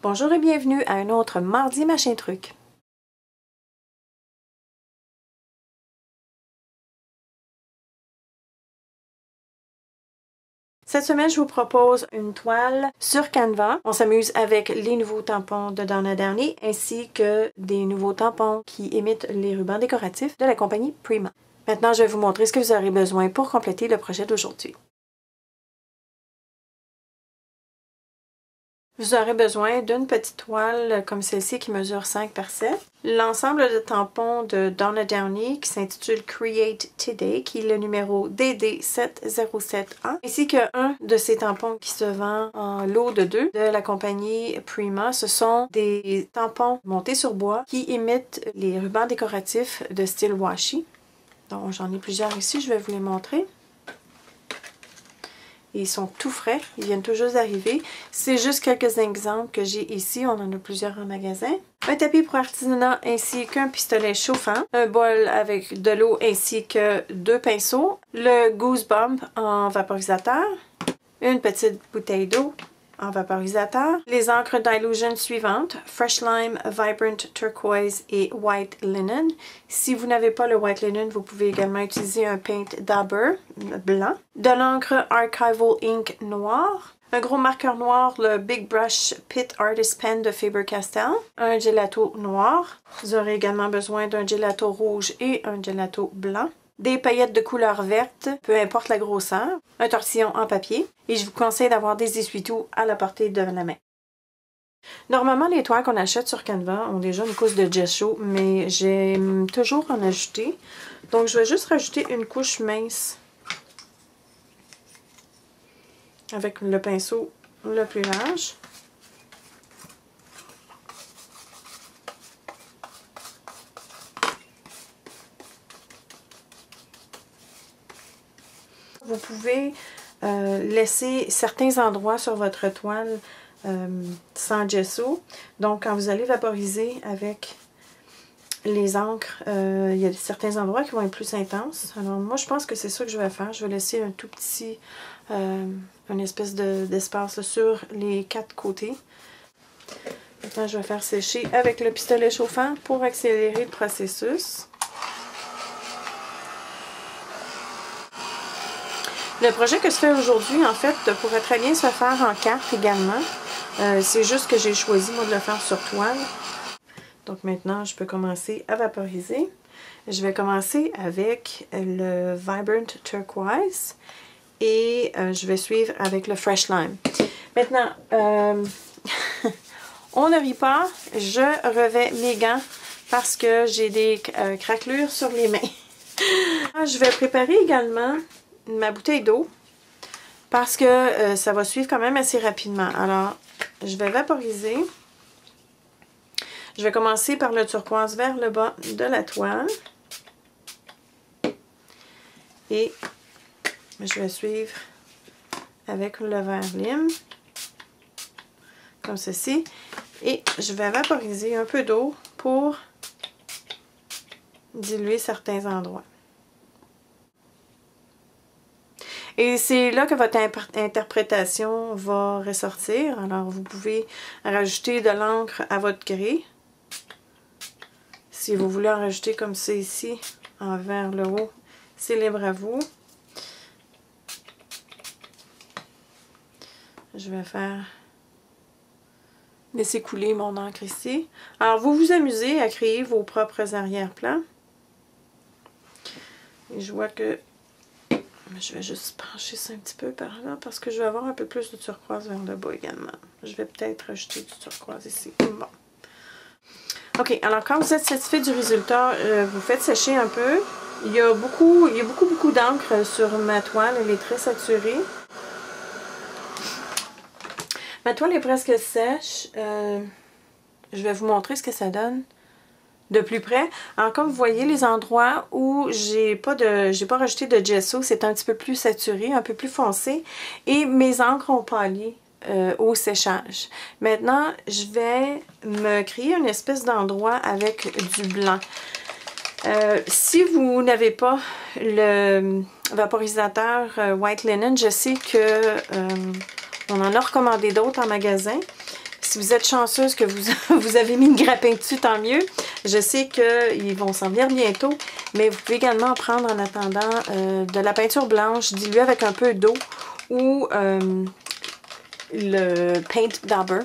Bonjour et bienvenue à un autre Mardi Machin Truc. Cette semaine, je vous propose une toile sur Canva. On s'amuse avec les nouveaux tampons de Donna Downey ainsi que des nouveaux tampons qui imitent les rubans décoratifs de la compagnie Prima. Maintenant, je vais vous montrer ce que vous aurez besoin pour compléter le projet d'aujourd'hui. Vous aurez besoin d'une petite toile comme celle-ci qui mesure 5 par 7. L'ensemble de tampons de Donna Downey qui s'intitule Create Today, qui est le numéro DD707A, ainsi qu'un de ces tampons qui se vend en lot de 2 de la compagnie Prima. Ce sont des tampons montés sur bois qui imitent les rubans décoratifs de style washi. Donc j'en ai plusieurs ici, je vais vous les montrer. Ils sont tout frais, ils viennent tout juste d'arriver. C'est juste quelques exemples que j'ai ici, on en a plusieurs en magasin. Un tapis pour artisanat ainsi qu'un pistolet chauffant. Un bol avec de l'eau ainsi que 2 pinceaux. Le Goosebump en vaporisateur. Une petite bouteille d'eau en vaporisateur. Les encres Dylusion suivantes, Fresh Lime, Vibrant Turquoise et White Linen. Si vous n'avez pas le White Linen, vous pouvez également utiliser un Paint Dabber blanc. De l'encre Archival Ink noir. Un gros marqueur noir, le Big Brush Pit Artist Pen de Faber-Castell. Un gelato noir. Vous aurez également besoin d'un gelato rouge et un gelato blanc. Des paillettes de couleur verte, peu importe la grosseur, un tortillon en papier et je vous conseille d'avoir des essuie-tout à la portée de la main. Normalement, les toiles qu'on achète sur Canva ont déjà une couche de gesso, mais j'aime toujours en ajouter. Donc, je vais juste rajouter une couche mince avec le pinceau le plus large. Vous pouvez laisser certains endroits sur votre toile sans gesso. Donc, quand vous allez vaporiser avec les encres, il y a certains endroits qui vont être plus intenses. Alors, moi, je pense que c'est ça que je vais faire. Je vais laisser un tout petit, une espèce d'espace sur les 4 côtés. Maintenant, je vais faire sécher avec le pistolet chauffant pour accélérer le processus. Le projet que je fais aujourd'hui, en fait, pourrait très bien se faire en carte également. C'est juste que j'ai choisi, moi, de le faire sur toile. Donc maintenant, je peux commencer à vaporiser. Je vais commencer avec le Vibrant Turquoise et je vais suivre avec le Fresh Lime. Maintenant, on ne rit pas, je revais mes gants parce que j'ai des craquelures sur les mains. Je vais préparer également ma bouteille d'eau parce que ça va suivre quand même assez rapidement. Alors, je vais vaporiser. Je vais commencer par le turquoise vers le bas de la toile. Et je vais suivre avec le vert lime, comme ceci. Et je vais vaporiser un peu d'eau pour diluer certains endroits. Et c'est là que votre interprétation va ressortir. Alors, vous pouvez rajouter de l'encre à votre gré. Si vous voulez en rajouter comme c'est ici, en vers le haut, c'est libre à vous. Je vais faire laisser couler mon encre ici. Alors, vous vous amusez à créer vos propres arrière-plans. Et je vois que je vais juste pencher ça un petit peu par là parce que je vais avoir un peu plus de turquoise vers le bas également. Je vais peut-être rajouter du turquoise ici. Bon. Ok, alors quand vous êtes satisfait du résultat, vous faites sécher un peu. Il y a beaucoup d'encre sur ma toile, elle est très saturée. Ma toile est presque sèche. Je vais vous montrer ce que ça donne de plus près. Alors comme vous voyez, les endroits où j'ai pas rajouté de gesso, c'est un petit peu plus saturé, un peu plus foncé. Et mes encres ont pâli au séchage. Maintenant, je vais me créer une espèce d'endroit avec du blanc. Si vous n'avez pas le vaporisateur White Linen, je sais que on en a recommandé d'autres en magasin. si vous êtes chanceuse que vous avez mis une grappin dessus, tant mieux. Je sais qu'ils vont s'en venir bientôt, mais vous pouvez également prendre en attendant de la peinture blanche diluée avec un peu d'eau ou le Paint Dauber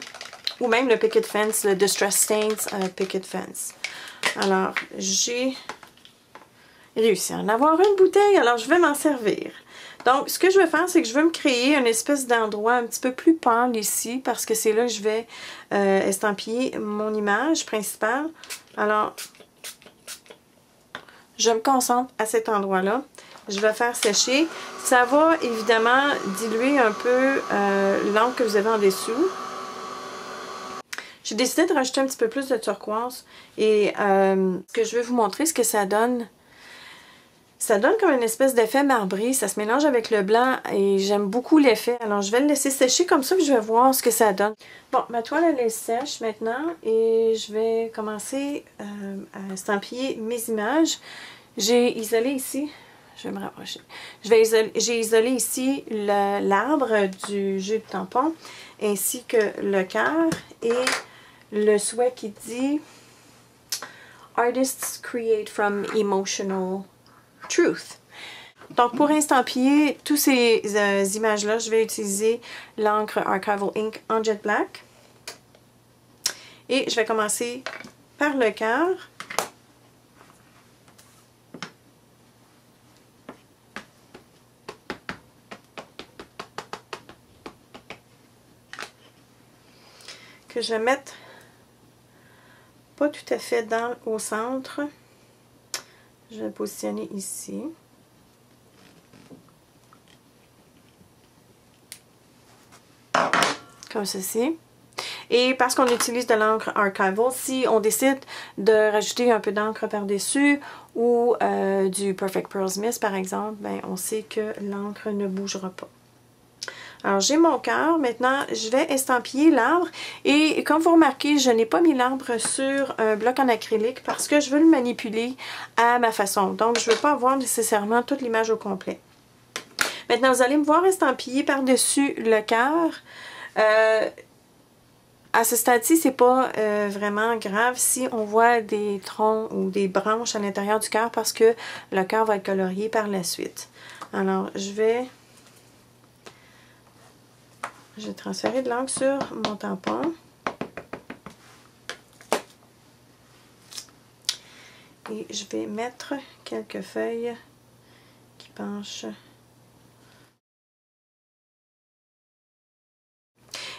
ou même le Picket Fence, le Distress Stains Picket Fence. Alors, j'ai réussi à en avoir une bouteille, alors je vais m'en servir. Donc, ce que je vais faire, c'est que je vais me créer une espèce d'endroit un petit peu plus pâle ici, parce que c'est là que je vais estampiller mon image principale. Alors, je me concentre à cet endroit-là. Je vais faire sécher. Ça va évidemment diluer un peu l'encre que vous avez en dessous. J'ai décidé de rajouter un petit peu plus de turquoise. Et ce que je vais vous montrer, ce que ça donne. Ça donne comme une espèce d'effet marbré, ça se mélange avec le blanc et j'aime beaucoup l'effet. Alors je vais le laisser sécher comme ça que je vais voir ce que ça donne. Bon, ma toile elle est sèche maintenant et je vais commencer à estampiller mes images. J'ai isolé ici, je vais me rapprocher, j'ai isolé ici l'arbre du jeu de tampon ainsi que le cœur et le souhait qui dit « Artists create from emotional truth ». Donc, pour estampiller tous ces images-là, je vais utiliser l'encre Archival Ink en Jet Black. Et je vais commencer par le cœur. Que je vais mettre pas tout à fait au centre. Je vais le positionner ici. Comme ceci. Et parce qu'on utilise de l'encre Archival, si on décide de rajouter un peu d'encre par-dessus ou du Perfect Pearls Mist par exemple, ben, on sait que l'encre ne bougera pas. Alors j'ai mon cœur, maintenant je vais estampiller l'arbre et comme vous remarquez, je n'ai pas mis l'arbre sur un bloc en acrylique parce que je veux le manipuler à ma façon. Donc je ne veux pas avoir nécessairement toute l'image au complet. Maintenant vous allez me voir estampiller par-dessus le cœur. À ce stade-ci, c'est pas vraiment grave si on voit des troncs ou des branches à l'intérieur du cœur parce que le cœur va être colorié par la suite. Alors je vais transférer de l'encre sur mon tampon. Et je vais mettre quelques feuilles qui penchent.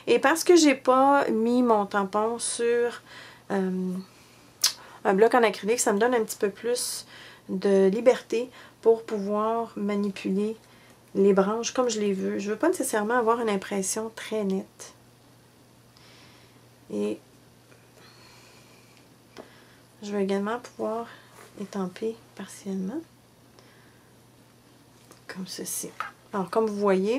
Et parce que j'ai pas mis mon tampon sur un bloc en acrylique, ça me donne un petit peu plus de liberté pour pouvoir manipuler les branches comme je les veux. Je veux pas nécessairement avoir une impression très nette. Et je veux également pouvoir étamper partiellement. Comme ceci. Alors comme vous voyez,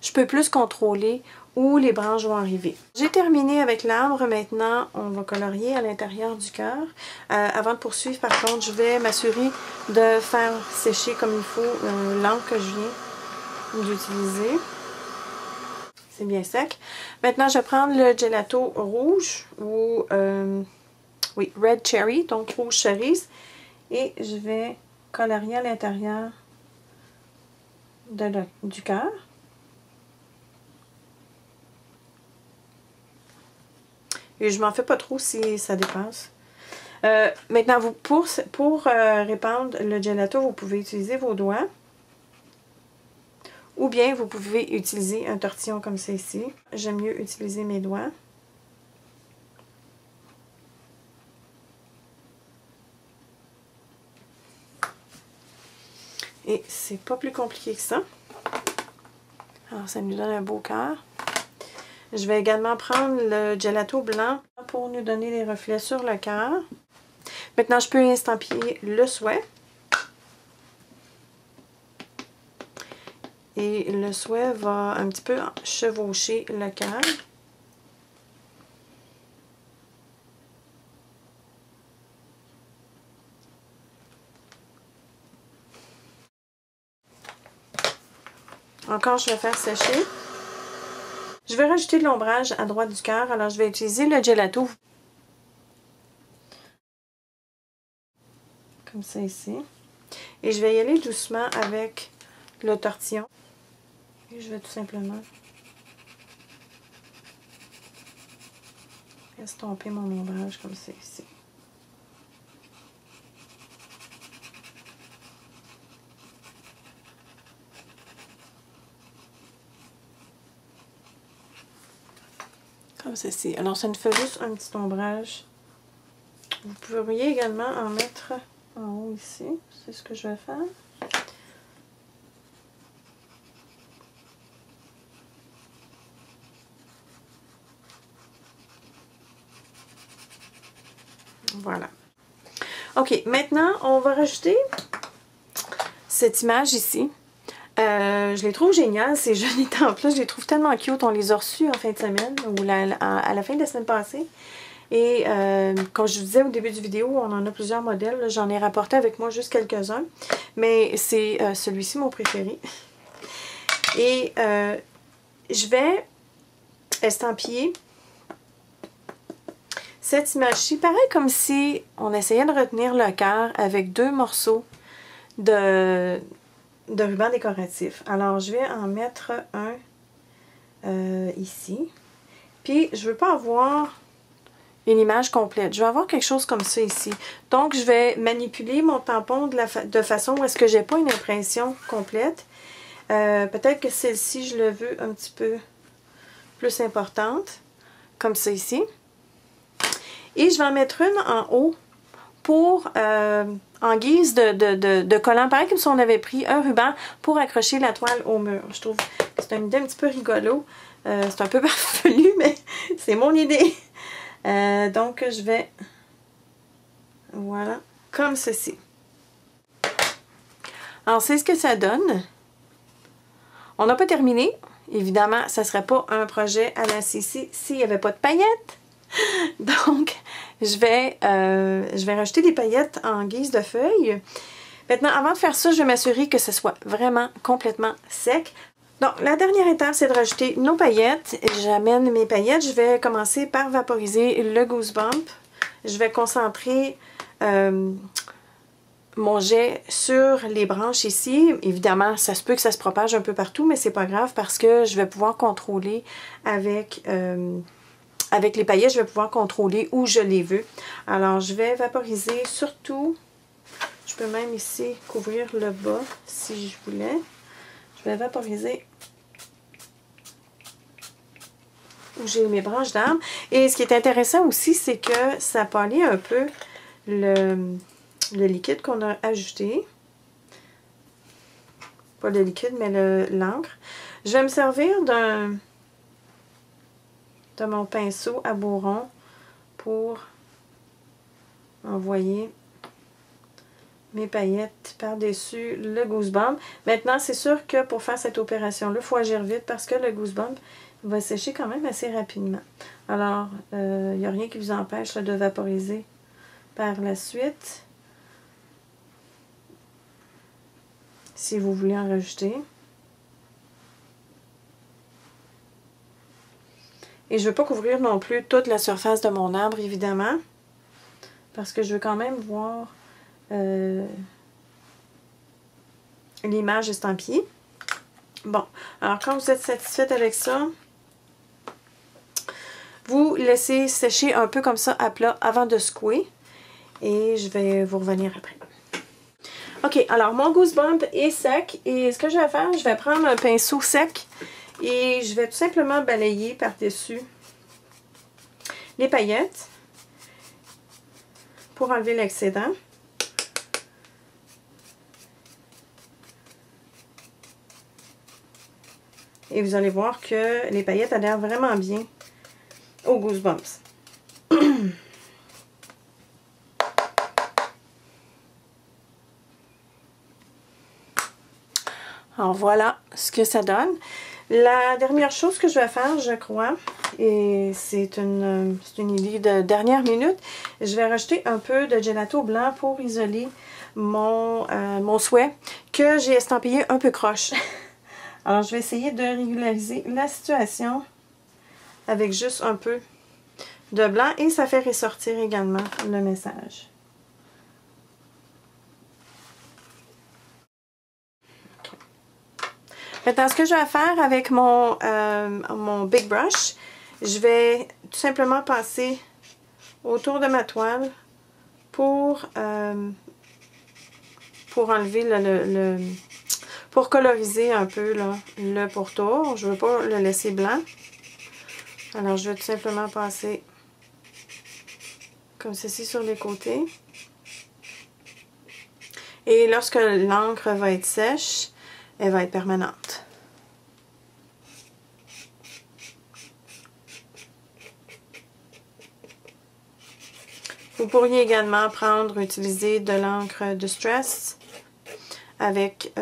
je peux plus contrôler où les branches vont arriver. J'ai terminé avec l'arbre. Maintenant, on va colorier à l'intérieur du cœur. Avant de poursuivre, par contre, je vais m'assurer de faire sécher comme il faut l'encre que je viens d'utiliser. C'est bien sec. Maintenant, je vais prendre le gelato rouge ou oui, red cherry, donc rouge cerise. Et je vais colorier à l'intérieur du cœur. Et je m'en fais pas trop si ça dépasse. Maintenant, pour répandre le gelato, vous pouvez utiliser vos doigts. Ou bien, vous pouvez utiliser un tortillon comme ça ici. J'aime mieux utiliser mes doigts. Et c'est pas plus compliqué que ça. Alors, ça nous donne un beau cœur. Je vais également prendre le gelato blanc pour nous donner des reflets sur le cœur. Maintenant, je peux estampiller le souhait. Et le souhait va un petit peu chevaucher le cœur. Encore, je vais faire sécher. Je vais rajouter de l'ombrage à droite du cœur. Alors, je vais utiliser le gelato. Comme ça ici. Et je vais y aller doucement avec le tortillon. Et je vais tout simplement estomper mon ombrage comme ça ici. Comme ceci. Alors, ça nous fait juste un petit ombrage. Vous pourriez également en mettre en haut ici. C'est ce que je vais faire. Voilà. OK, maintenant, on va rajouter cette image ici. Je les trouve géniales, ces jeunes étampes-là. Je les trouve tellement cute. On les a reçus en fin de semaine ou à la fin de la semaine passée. Et comme je vous disais au début du vidéo, on en a plusieurs modèles. J'en ai rapporté avec moi juste quelques-uns. Mais c'est celui-ci mon préféré. Et je vais estampiller cette image-ci. Pareil comme si on essayait de retenir le cœur avec deux morceaux de ruban décoratif. Alors, je vais en mettre un ici. Puis, je ne veux pas avoir une image complète. Je vais avoir quelque chose comme ça ici. Donc, je vais manipuler mon tampon de façon où est-ce que j'ai pas une impression complète. Peut-être que celle-ci, je le veux un petit peu plus importante. Comme ça ici. Et je vais en mettre une en haut pour, en guise de collant. Pareil comme si on avait pris un ruban pour accrocher la toile au mur. Je trouve que c'est une idée un petit peu rigolo. C'est un peu farfelu, mais c'est mon idée. Donc, je vais... Voilà, comme ceci. Alors, c'est ce que ça donne. On n'a pas terminé. Évidemment, ça ne serait pas un projet à la CC s'il n'y avait pas de paillettes. Donc, je vais rajouter des paillettes en guise de feuilles. Maintenant, avant de faire ça, je vais m'assurer que ce soit vraiment complètement sec. Donc, la dernière étape, c'est de rajouter nos paillettes. J'amène mes paillettes. Je vais commencer par vaporiser le Goosebump. Je vais concentrer mon jet sur les branches ici. Évidemment, ça se peut que ça se propage un peu partout, mais c'est pas grave parce que je vais pouvoir contrôler avec les paillettes, je vais pouvoir contrôler où je les veux. Alors, je vais vaporiser surtout, je peux même ici couvrir le bas si je voulais. Je vais vaporiser où j'ai mes branches d'arbres. Et ce qui est intéressant aussi, c'est que ça pâlit un peu le liquide qu'on a ajouté. Pas le liquide, mais l'encre. Je vais me servir de mon pinceau à bourron pour envoyer mes paillettes par-dessus le Goosebump. Maintenant, c'est sûr que pour faire cette opération-là, il faut agir vite parce que le Goosebump va sécher quand même assez rapidement. Alors, il n'y a rien qui vous empêche là, de vaporiser par la suite. Si vous voulez en rajouter. Et je ne veux pas couvrir non plus toute la surface de mon arbre, évidemment. Parce que je veux quand même voir l'image estampillée. Bon, alors quand vous êtes satisfaite avec ça, vous laissez sécher un peu comme ça à plat avant de secouer. Et je vais vous revenir après. Ok, alors mon Goosebump est sec. Et ce que je vais faire, je vais prendre un pinceau sec. Et je vais tout simplement balayer par-dessus les paillettes pour enlever l'excédent. Et vous allez voir que les paillettes adhèrent vraiment bien aux Goosebumps. Alors voilà ce que ça donne. La dernière chose que je vais faire, je crois, et c'est une idée de dernière minute, je vais rajouter un peu de gelato blanc pour isoler mon souhait que j'ai estampillé un peu croche. Alors, je vais essayer de régulariser la situation avec juste un peu de blanc et ça fait ressortir également le message. Maintenant, ce que je vais faire avec mon Big Brush, je vais tout simplement passer autour de ma toile pour enlever pour coloriser un peu là, le pourtour. Je ne veux pas le laisser blanc. Alors, je vais tout simplement passer comme ceci sur les côtés. Et lorsque l'encre va être sèche, elle va être permanente. Vous pourriez également utiliser de l'encre Distress avec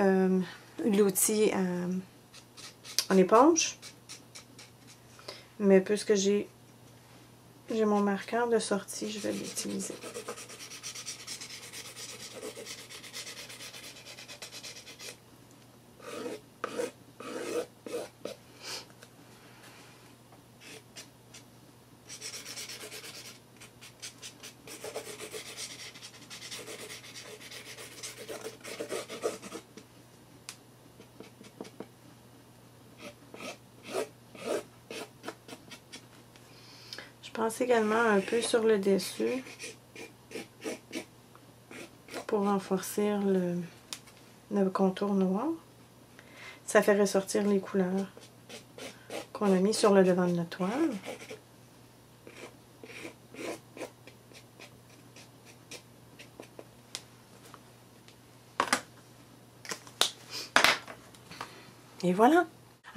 l'outil en éponge. Mais puisque j'ai mon marqueur de sortie, je vais l'utiliser. Je passe également un peu sur le dessus pour renforcer le contour noir. Ça fait ressortir les couleurs qu'on a mis sur le devant de notre toile. Et voilà!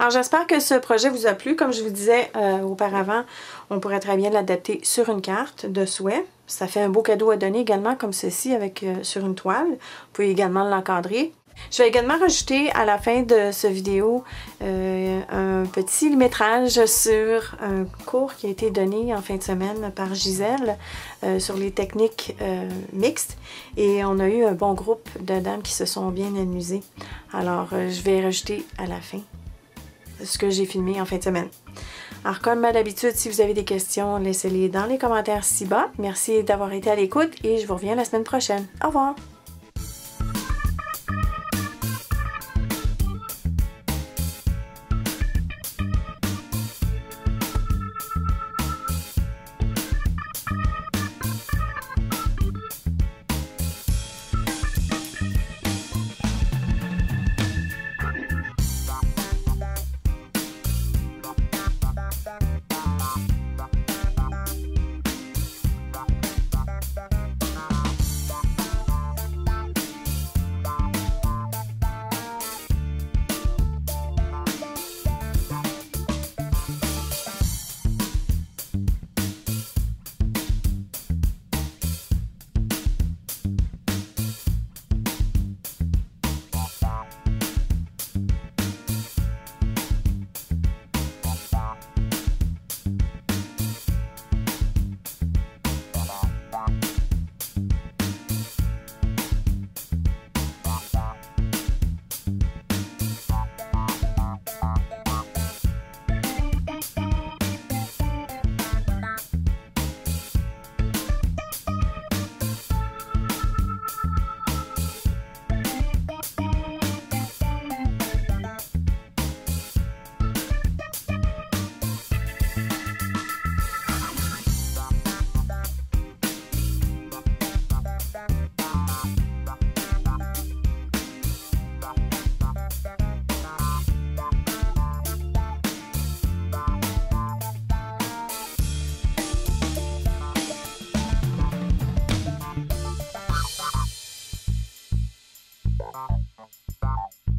Alors, j'espère que ce projet vous a plu. Comme je vous disais auparavant, on pourrait très bien l'adapter sur une carte de souhait. Ça fait un beau cadeau à donner également, comme ceci, sur une toile. Vous pouvez également l'encadrer. Je vais également rajouter à la fin de cette vidéo un petit métrage sur un cours qui a été donné en fin de semaine par Gisèle sur les techniques mixtes. Et on a eu un bon groupe de dames qui se sont bien amusées. Alors, je vais rajouter à la fin ce que j'ai filmé en fin de semaine. Alors, comme à l'habitude, si vous avez des questions, laissez-les dans les commentaires ci-bas. Merci d'avoir été à l'écoute et je vous reviens la semaine prochaine. Au revoir!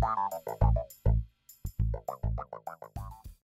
Bye.